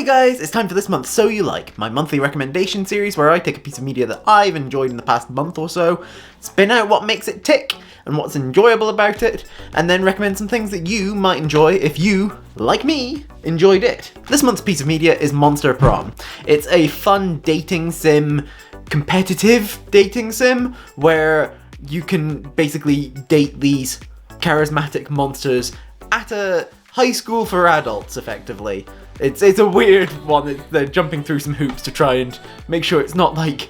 guys, it's time for this month's So You Like, my monthly recommendation series where I take a piece of media that I've enjoyed in the past month or so, spin out what makes it tick and what's enjoyable about it, and then recommend some things that you might enjoy if you, like me, enjoyed it. This month's piece of media is Monster Prom. It's a fun dating sim, competitive dating sim, where you can basically date these charismatic monsters at a high school for adults, effectively. It's a weird one. They're jumping through some hoops to try and make sure it's not like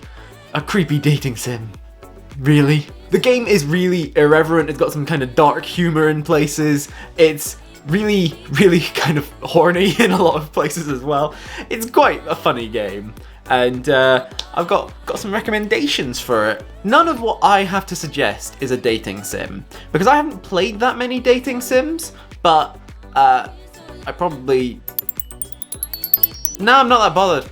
a creepy dating sim. Really? The game is really irreverent. It's got some kind of dark humor in places. It's really kind of horny in a lot of places as well. It's quite a funny game. And I've got some recommendations for it. None of what I have to suggest is a dating sim, because I haven't played that many dating sims, but I probably... No, I'm not that bothered.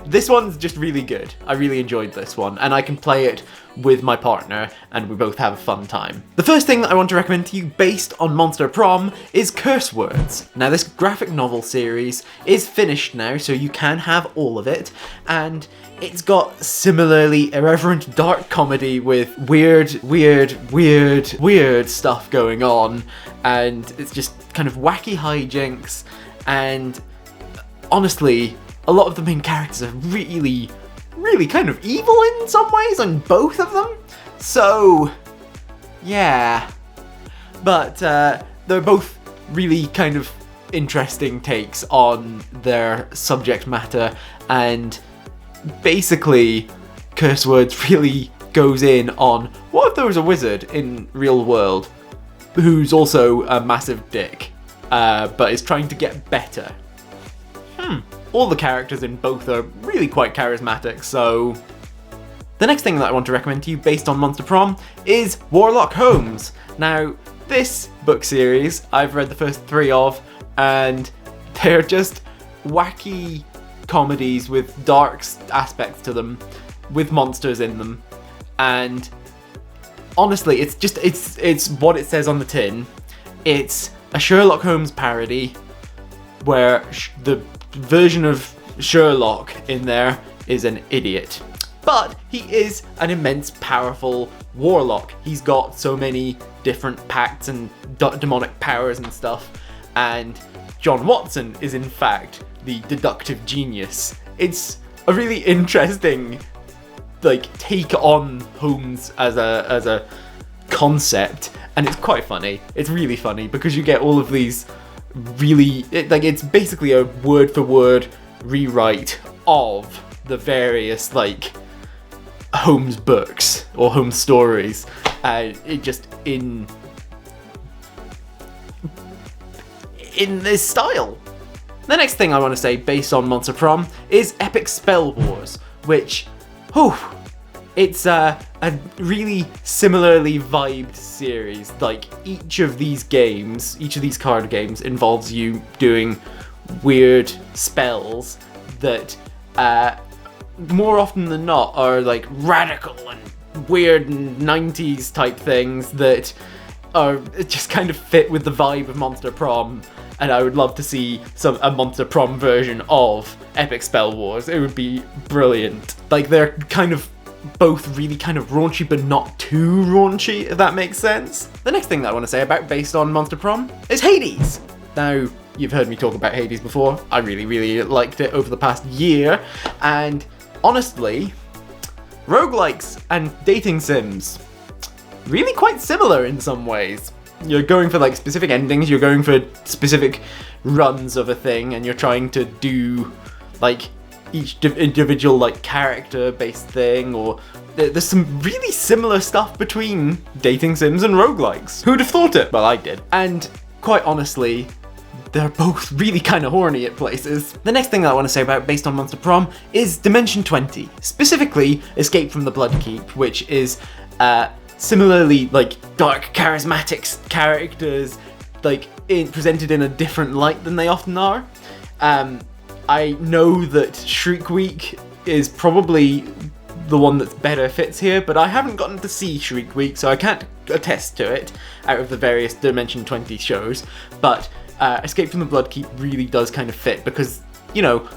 This one's just really good. I really enjoyed this one, and I can play it with my partner, and we both have a fun time. The first thing that I want to recommend to you based on Monster Prom is Curse Words. Now, this graphic novel series is finished now, so you can have all of it, and it's got similarly irreverent dark comedy with weird stuff going on, and it's just kind of wacky hijinks, and honestly, a lot of the main characters are really kind of evil in some ways, on both of them. So, yeah. But they're both really kind of interesting takes on their subject matter, and basically, Curse Words really goes in on what if there was a wizard in real world who's also a massive dick, but is trying to get better. All the characters in both are really quite charismatic, so... The next thing that I want to recommend to you based on Monster Prom is Warlock Homes. Now, this book series I've read the first 3 of, and they're just wacky comedies with dark aspects to them, with monsters in them, and honestly, it's what it says on the tin. It's a Sherlock Holmes parody, where the version of Sherlock in there is an idiot. But he is an immense, powerful warlock. He's got so many different pacts and demonic powers and stuff. And John Watson is in fact the deductive genius. It's a really interesting take on Holmes as a concept, and it's quite funny. It's really funny because you get all of these it's basically a word-for-word rewrite of the various Holmes books or Holmes stories, it just in this style. The next thing I want to say based on Monster Prom is Epic Spell Wars, which it's a really similarly vibed series. Each of these card games involves you doing weird spells that more often than not are radical and weird 90s type things that are just kind of fit with the vibe of Monster Prom. And I would love to see a Monster Prom version of Epic Spell Wars. It would be brilliant. They're kind of both really kind of raunchy, but not too raunchy, if that makes sense. The next thing that I want to say about based on Monster Prom is Hades. Now, you've heard me talk about Hades before. I really liked it over the past year, and honestly, roguelikes and dating sims, really quite similar in some ways. You're going for specific endings, you're going for specific runs of a thing, and you're trying to do each individual character-based thing, or there's some really similar stuff between dating sims and roguelikes. Who'd have thought it? Well, I did. And quite honestly, they're both really kind of horny at places. The next thing that I want to say about based on Monster Prom is Dimension 20, specifically Escape from the Bloodkeep, which is similarly dark charismatic characters presented in a different light than they often are. I know that Shriek Week is probably the one that's better fits here, but I haven't gotten to see Shriek Week, so I can't attest to it out of the various Dimension 20 shows. But Escape from the Bloodkeep really does kind of fit, because you know,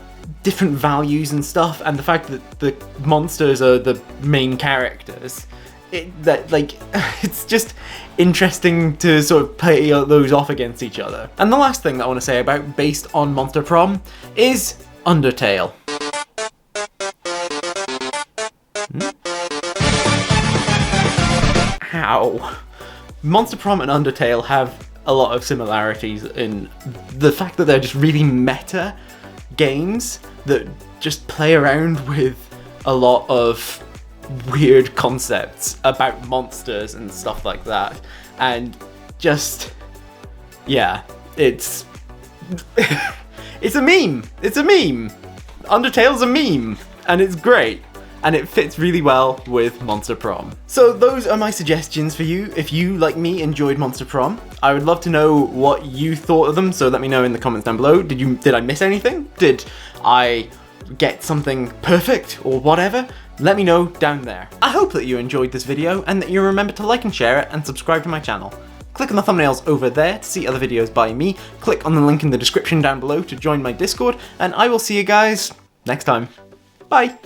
different values and stuff, and the fact that the monsters are the main characters, it's just interesting to sort of play those off against each other. And the last thing that I want to say about based on Monster Prom is Undertale. Ow. Monster Prom and Undertale have a lot of similarities in the fact that they're just really meta games that just play around with a lot of weird concepts about monsters and stuff like that, and just, yeah, it's it's a meme. Undertale's a meme, and it's great, and it fits really well with Monster Prom. So those are my suggestions for you if you, like me, enjoyed Monster Prom. I would love to know what you thought of them, so let me know in the comments down below. Did I miss anything? Did I get something perfect or whatever? Let me know down there. I hope that you enjoyed this video and that you remember to like and share it and subscribe to my channel. Click on the thumbnails over there to see other videos by me, click on the link in the description down below to join my Discord, and I will see you guys next time. Bye!